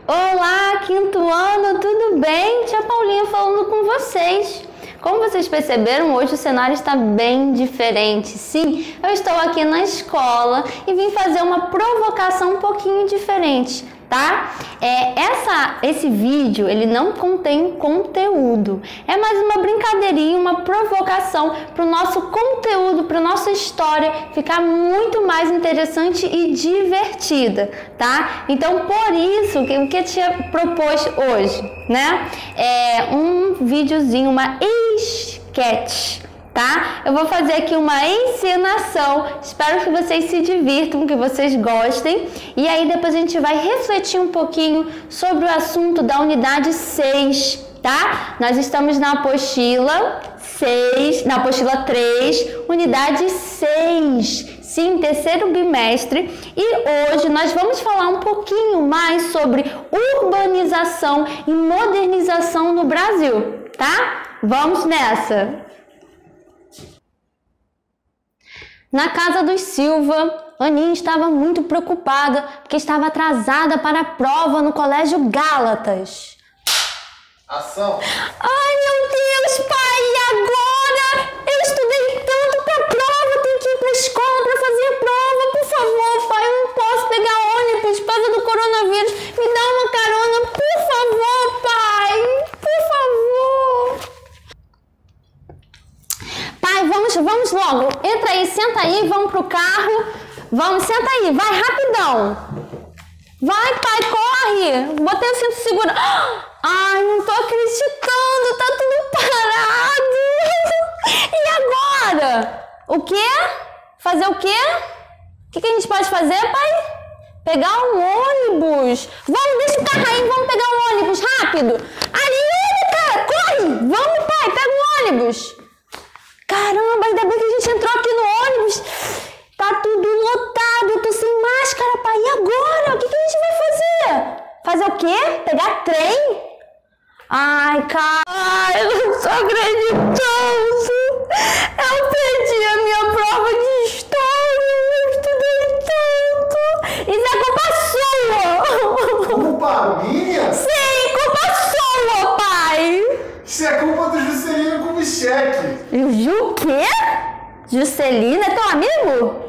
Olá, quinto ano, tudo bem? Tia Paulinha falando com vocês. Como vocês perceberam, hoje o cenário está bem diferente. Sim, eu estou aqui na escola e vim fazer uma provocação um pouquinho diferente, tá? Esse vídeo, ele não contém conteúdo. É mais uma brincadeirinha, uma provocação para o nosso conteúdo, para a nossa história ficar muito mais interessante e divertida, tá? Então, por isso, o que eu tinha propôs hoje, né? É um videozinho, uma sketch, tá? Eu vou fazer aqui uma encenação, espero que vocês se divirtam, que vocês gostem, e aí depois a gente vai refletir um pouquinho sobre o assunto da unidade 6, tá? Nós estamos na apostila 6, na apostila 3, unidade 6, sim, terceiro bimestre, e hoje nós vamos falar um pouquinho mais sobre urbanização e modernização no Brasil, tá? Vamos nessa! Na casa dos Silva, Aninha estava muito preocupada porque estava atrasada para a prova no Colégio Gálatas. Ação! Ai, meu Deus, pai, e agora? Eu estudei tanto para a prova, tenho que ir para a escola para fazer a prova. Por favor, pai, eu não posso pegar ônibus por causa do coronavírus. Me dá uma carona, por favor, pai, por favor. Pai, vamos logo. Entra aí, senta aí, vamos pro carro. Vamos, senta aí, vai rapidão. Vai, pai, corre. Botei o cinto seguro. Ai, não tô acreditando, tá tudo parado. E agora? O quê? Fazer o quê? O que a gente pode fazer, pai? Pegar um ônibus. Vamos, deixa o carro aí, vamos pegar um ônibus, rápido. Ali, cara, corre. Vamos, pai, pega um ônibus. Caramba, ainda bem que a gente entrou aqui no ônibus. Tá tudo lotado, eu tô sem máscara, pai. E agora? O que a gente vai fazer? Fazer o quê? Pegar trem? Ai, cara, eu não tô acreditando. Eu perdi a minha prova de história. Eu estudei tanto. Isso é culpa sua. Culpa minha? Sim, culpa sua, pai. Isso é culpa do Juscelino Kubitschek. O quê? Juscelino é teu amigo?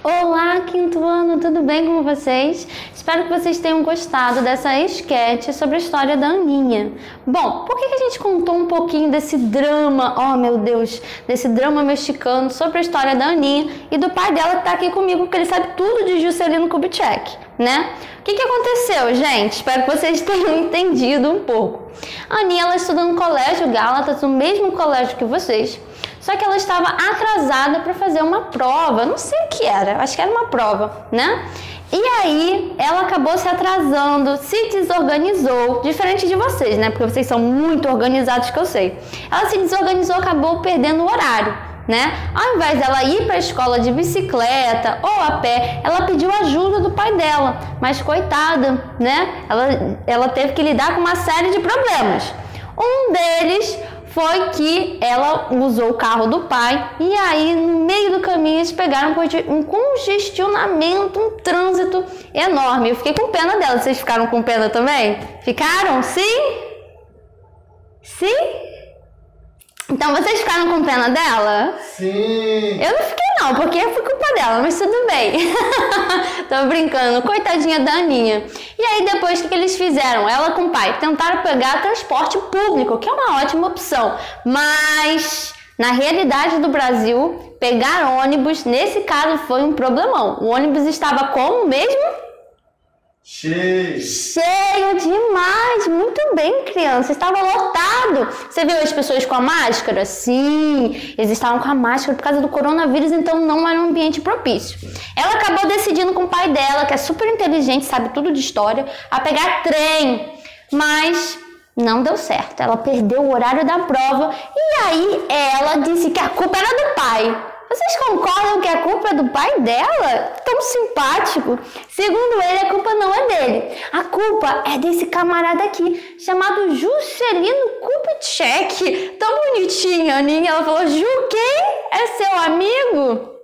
Olá, quinto ano, tudo bem com vocês? Espero que vocês tenham gostado dessa esquete sobre a história da Aninha. Bom, por que a gente contou um pouquinho desse drama, oh meu Deus, desse drama mexicano sobre a história da Aninha e do pai dela que tá aqui comigo, porque ele sabe tudo de Juscelino Kubitschek, né? O que aconteceu, gente? Espero que vocês tenham entendido um pouco. A Aninha, ela estuda no Colégio Gálatas, no mesmo colégio que vocês, só que ela estava atrasada para fazer uma prova, não sei o que era, acho que era uma prova, né? E aí, ela acabou se atrasando, se desorganizou, diferente de vocês, né? Porque vocês são muito organizados, que eu sei. Ela se desorganizou, acabou perdendo o horário, né? Ao invés dela ir para a escola de bicicleta ou a pé, ela pediu ajuda do pai dela. Mas coitada, né? Ela teve que lidar com uma série de problemas. Um deles foi que ela usou o carro do pai e aí no meio do caminho eles pegaram um congestionamento, um trânsito enorme. Eu fiquei com pena dela. Vocês ficaram com pena também? Ficaram? Sim? Sim? Então vocês ficaram com pena dela? Sim. Eu não fiquei não, porque foi culpa dela, mas tudo bem. Tô brincando, coitadinha da Aninha. E aí depois o que eles fizeram? Ela com o pai tentaram pegar transporte público, que é uma ótima opção. Mas na realidade do Brasil, pegar ônibus, nesse caso, foi um problemão. O ônibus estava como mesmo? Cheio. Cheio demais, muito bem, criança, estava lotado. Você viu as pessoas com a máscara? Sim, eles estavam com a máscara por causa do coronavírus, então não era um ambiente propício. Ela acabou decidindo com o pai dela, que é super inteligente, sabe tudo de história, a pegar trem, mas não deu certo. Ela perdeu o horário da prova e aí ela disse que a culpa era do pai. Vocês concordam que a culpa é do pai dela? Tão simpático. Segundo ele, a culpa não é dele. A culpa é desse camarada aqui, chamado Juscelino Kubitschek. Tão bonitinho, Aninha. Ela falou, Ju, quem? É seu amigo?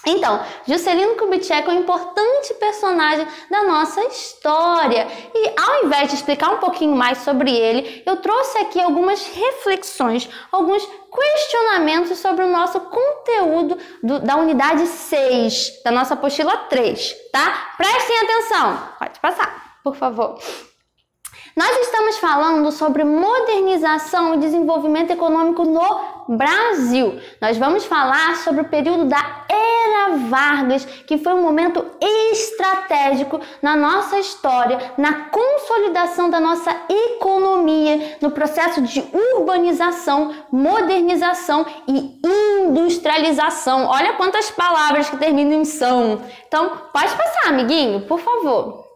Então, Juscelino Kubitschek é um importante personagem da nossa história. E ao invés de explicar um pouquinho mais sobre ele, eu trouxe aqui algumas reflexões, alguns questionamentos sobre o nosso conteúdo da unidade 6, da nossa apostila 3, tá? Prestem atenção. Pode passar, por favor. Nós estamos falando sobre modernização e desenvolvimento econômico no Brasil. Nós vamos falar sobre o período da Era Vargas, que foi um momento estratégico na nossa história, na consolidação da nossa economia, no processo de urbanização, modernização e industrialização. Olha quantas palavras que terminam em são. Então, pode passar, amiguinho, por favor.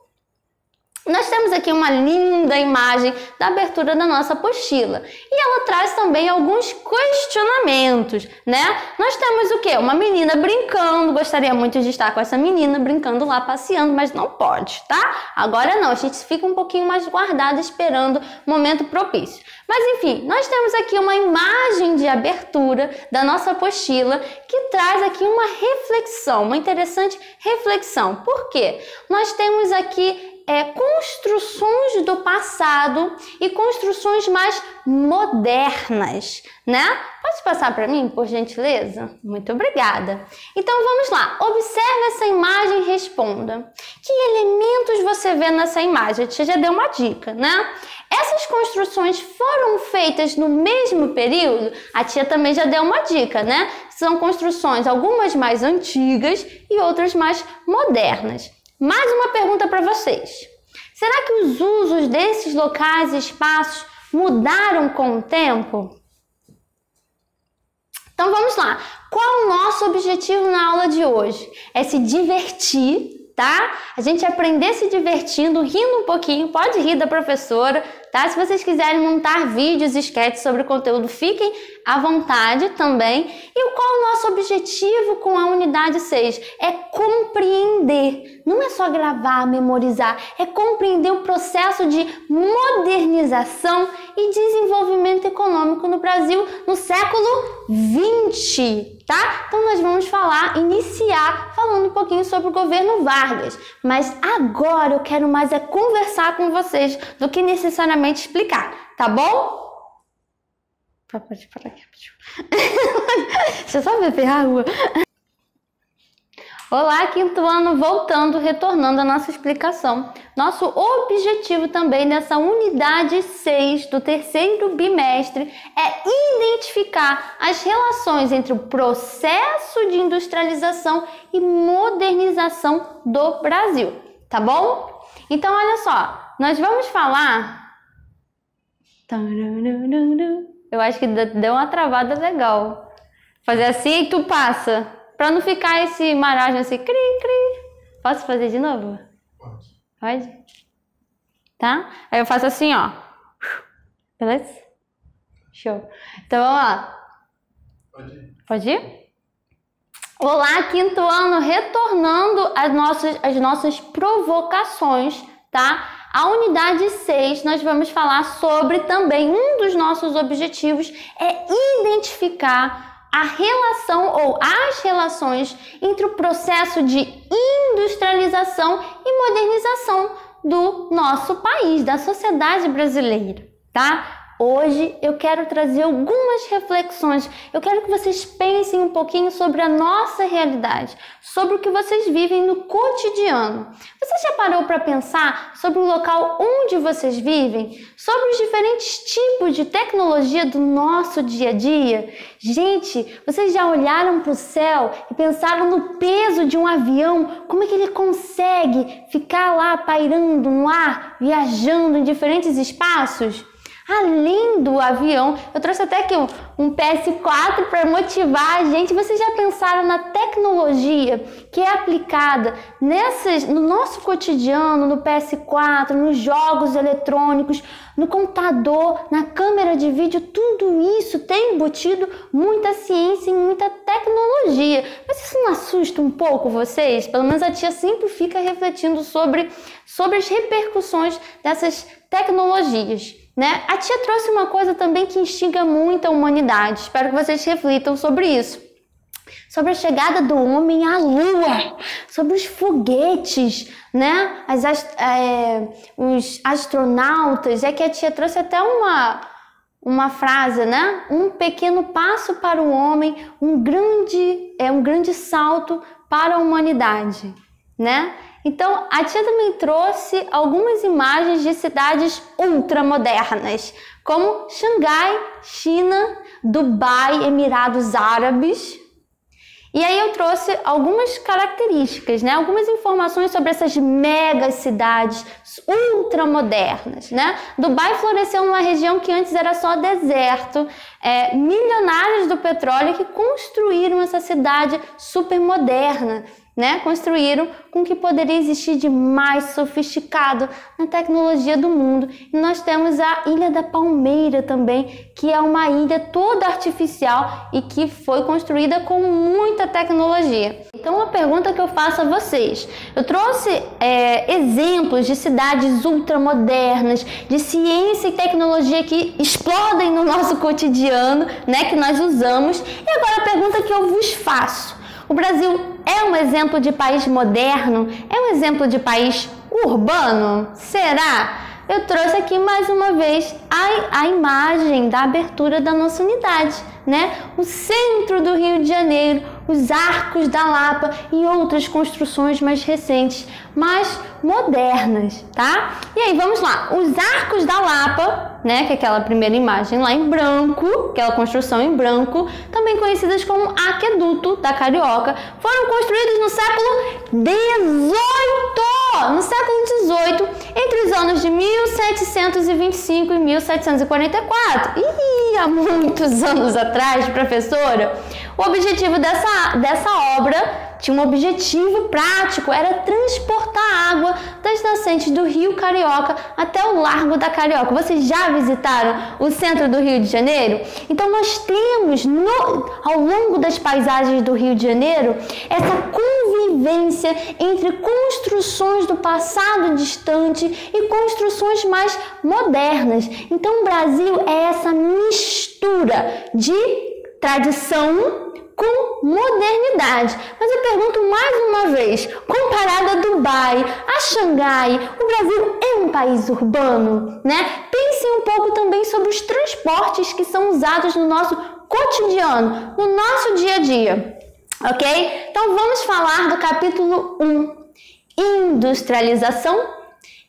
Nós temos aqui uma linda imagem da abertura da nossa apostila e ela traz também alguns questionamentos, né? Nós temos o quê? Uma menina brincando, gostaria muito de estar com essa menina brincando lá, passeando, mas não pode, tá? Agora não, a gente fica um pouquinho mais guardado esperando o momento propício. Mas enfim, nós temos aqui uma imagem de abertura da nossa apostila que traz aqui uma reflexão, uma interessante reflexão. Por quê? Nós temos aqui construções do passado e construções mais modernas, né? Pode passar para mim, por gentileza? Muito obrigada. Então vamos lá, observe essa imagem e responda. Que elementos você vê nessa imagem? A tia já deu uma dica, né? Essas construções foram feitas no mesmo período? A tia também já deu uma dica, né? São construções, algumas mais antigas e outras mais modernas. Mais uma pergunta para vocês. Será que os usos desses locais e espaços mudaram com o tempo? Então vamos lá. Qual o nosso objetivo na aula de hoje? É se divertir, tá? A gente aprender se divertindo, rindo um pouquinho. Pode rir da professora, tá? Se vocês quiserem montar vídeos e sketches sobre o conteúdo, fiquem à vontade também. E qual o nosso objetivo com a unidade 6? É compreender. Não é só gravar, memorizar. É compreender o processo de modernização e desenvolvimento econômico no Brasil no século XX, tá? Então nós vamos iniciar falando um pouquinho sobre o governo Vargas. Mas agora eu quero mais conversar com vocês do que necessariamente explicar, tá bom? Pode parar aqui. Deixa eu só beber água. Olá, quinto ano, retornando à nossa explicação. Nosso objetivo também nessa unidade 6 do terceiro bimestre é identificar as relações entre o processo de industrialização e modernização do Brasil, tá bom? Então, olha só, nós vamos falar... Eu acho que deu uma travada legal. Fazer assim e tu passa. Pra não ficar esse maragem assim, cri, cri. Posso fazer de novo? Pode. Pode? Tá? Aí eu faço assim, ó. Beleza? Show. Então, vamos lá. Pode ir. Pode ir? Olá, quinto ano, retornando às nossas provocações, tá? A unidade 6, nós vamos falar sobre também, um dos nossos objetivos é identificar a relação ou as relações entre o processo de industrialização e modernização do nosso país, da sociedade brasileira, tá? Hoje eu quero trazer algumas reflexões, eu quero que vocês pensem um pouquinho sobre a nossa realidade, sobre o que vocês vivem no cotidiano. Você já parou para pensar sobre o local onde vocês vivem? Sobre os diferentes tipos de tecnologia do nosso dia a dia? Gente, vocês já olharam para o céu e pensaram no peso de um avião? Como é que ele consegue ficar lá pairando no ar, viajando em diferentes espaços? Além do avião, eu trouxe até aqui um PS4 para motivar a gente. Vocês já pensaram na tecnologia que é aplicada no nosso cotidiano, no PS4, nos jogos eletrônicos, no computador, na câmera de vídeo? Tudo isso tem embutido muita ciência e muita tecnologia. Mas isso não assusta um pouco vocês? Pelo menos a tia sempre fica refletindo sobre as repercussões dessas tecnologias, né? A tia trouxe uma coisa também que instiga muito a humanidade. Espero que vocês reflitam sobre isso. sobre a chegada do homem à Lua, sobre os foguetes, né? Os astronautas. É que a tia trouxe até uma frase, né? Um pequeno passo para o homem, um grande salto para a humanidade, né? Então, a tia também trouxe algumas imagens de cidades ultramodernas, como Xangai, China, Dubai, Emirados Árabes. E aí eu trouxe algumas características, né? Algumas informações sobre essas megas cidades ultramodernas, né? Dubai floresceu numa região que antes era só deserto, milionários do petróleo que construíram essa cidade super moderna, né? Construíram com o que poderia existir de mais sofisticado na tecnologia do mundo. E nós temos a Ilha da Palmeira também, que é uma ilha toda artificial e que foi construída com muita tecnologia. Então, uma pergunta que eu faço a vocês: eu trouxe exemplos de cidades ultramodernas, de ciência e tecnologia que explodem no nosso cotidiano, né? Que nós usamos. E agora a pergunta que eu vos faço: o Brasil é um exemplo de país moderno? É um exemplo de país urbano? Será? Eu trouxe aqui mais uma vez a imagem da abertura da nossa unidade, né? O centro do Rio de Janeiro, os Arcos da Lapa e outras construções mais recentes, mais modernas, tá? E aí, vamos lá. Os Arcos da Lapa, né, que é aquela primeira imagem lá em branco, aquela construção em branco, também conhecidas como Aqueduto da Carioca, foram construídos no século XVIII, no século XVIII, entre os anos de 1725 e 1744. Ih, há muitos anos atrás, professora. O objetivo dessa obra tinha um objetivo prático, era transportar água das nascentes do Rio Carioca até o Largo da Carioca. Vocês já visitaram o centro do Rio de Janeiro? Então nós temos, ao longo das paisagens do Rio de Janeiro, essa convivência entre construções do passado distante e construções mais modernas. Então o Brasil é essa mistura de tradição com modernidade. Mas eu pergunto mais uma vez, comparado a Dubai, a Xangai, o Brasil é um país urbano, né? Pensem um pouco também sobre os transportes que são usados no nosso cotidiano, no nosso dia a dia, ok? Então vamos falar do capítulo 1, industrialização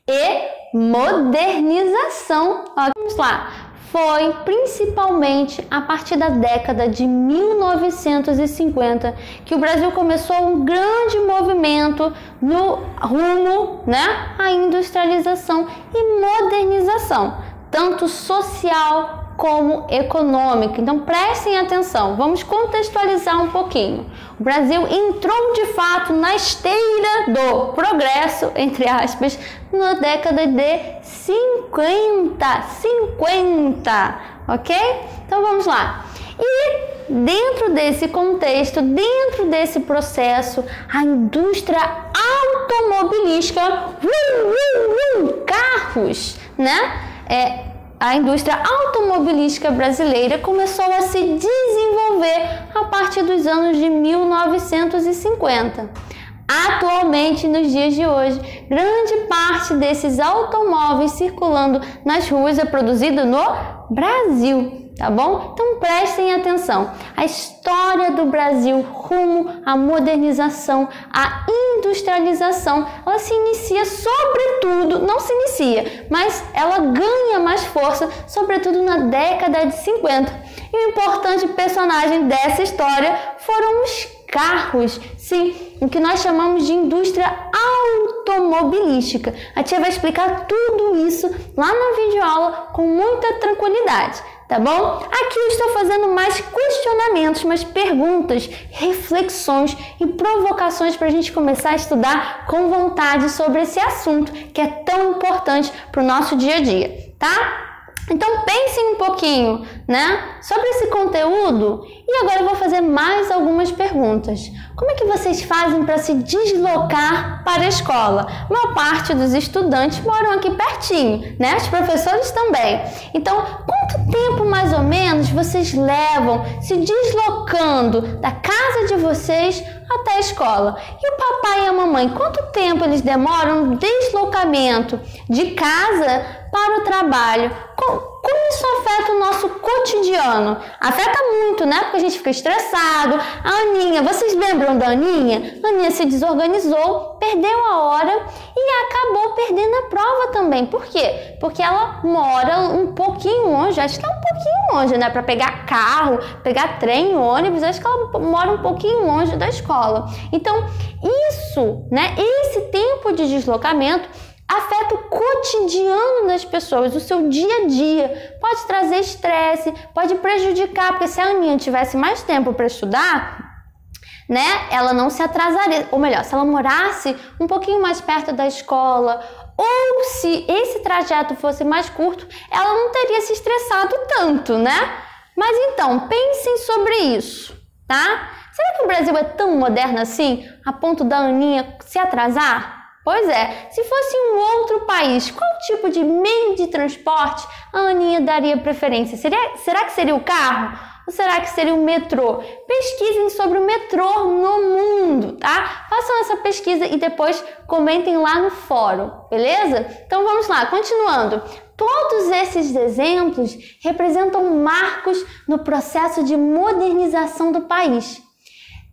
e modernização. Vamos lá. Foi principalmente a partir da década de 1950 que o Brasil começou um grande movimento no rumo, né, à industrialização e modernização, tanto social como econômica. Então prestem atenção, vamos contextualizar um pouquinho. O Brasil entrou de fato na esteira do progresso, entre aspas, na década de 50, ok? Então vamos lá. E dentro desse contexto, dentro desse processo, a indústria automobilística, carros, né? A indústria automobilística brasileira começou a se desenvolver a partir dos anos de 1950. Atualmente, nos dias de hoje, grande parte desses automóveis circulando nas ruas é produzido no Brasil, tá bom? Então prestem atenção. A história do Brasil rumo à modernização, à industrialização, ela se inicia sobretudo, não se inicia, mas ela ganha mais força, sobretudo na década de 50. E o importante personagem dessa história foram os carros, sim, o que nós chamamos de indústria automobilística. A tia vai explicar tudo isso lá na videoaula com muita tranquilidade, tá bom? Aqui eu estou fazendo mais questionamentos, mais perguntas, reflexões e provocações para a gente começar a estudar com vontade sobre esse assunto que é tão importante para o nosso dia a dia, tá? Então pensem um pouquinho, né, sobre esse conteúdo e agora eu vou fazer mais algumas perguntas. Como é que vocês fazem para se deslocar para a escola? A maior parte dos estudantes moram aqui pertinho, né? Os professores também. Então, como quanto tempo mais ou menos vocês levam se deslocando da casa de vocês até a escola? E o papai e a mamãe, quanto tempo eles demoram no deslocamento de casa para o trabalho? Como isso afeta o nosso cotidiano? Afeta muito, né? Porque a gente fica estressado. A Aninha, vocês lembram da Aninha? A Aninha se desorganizou, perdeu a hora e acabou perdendo a prova também. Por quê? Porque ela mora um pouquinho longe, acho que é um pouquinho longe, né? Para pegar carro, pegar trem, ônibus, acho que ela mora um pouquinho longe da escola. Então, isso, né? Esse tempo de deslocamento afeta o cotidiano das pessoas, o seu dia a dia. Pode trazer estresse, pode prejudicar, porque se a Aninha tivesse mais tempo para estudar, né, ela não se atrasaria. Ou melhor, se ela morasse um pouquinho mais perto da escola, ou se esse trajeto fosse mais curto, ela não teria se estressado tanto, né? Mas então, pensem sobre isso, tá? Será que o Brasil é tão moderno assim, a ponto da Aninha se atrasar? Pois é, se fosse um outro país, qual tipo de meio de transporte a Aninha daria preferência? Será que seria o carro? Ou será que seria o metrô? Pesquisem sobre o metrô no mundo, tá? Façam essa pesquisa e depois comentem lá no fórum, beleza? Então vamos lá, continuando. Todos esses exemplos representam marcos no processo de modernização do país,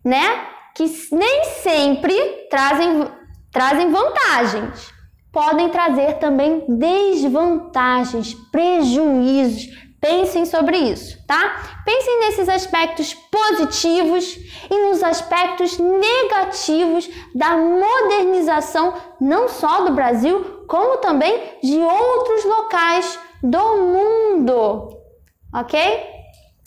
né? Que nem sempre trazem vantagens, podem trazer também desvantagens, prejuízos. Pensem sobre isso, tá? Pensem nesses aspectos positivos e nos aspectos negativos da modernização, não só do Brasil, como também de outros locais do mundo, ok?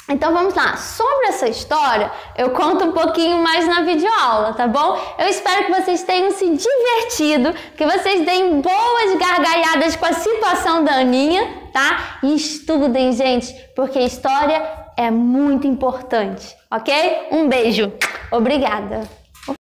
Então vamos lá, sobre essa história eu conto um pouquinho mais na videoaula, tá bom? Eu espero que vocês tenham se divertido, que vocês deem boas gargalhadas com a situação da Aninha, tá? E estudem, gente, porque história é muito importante, ok? Um beijo, obrigada!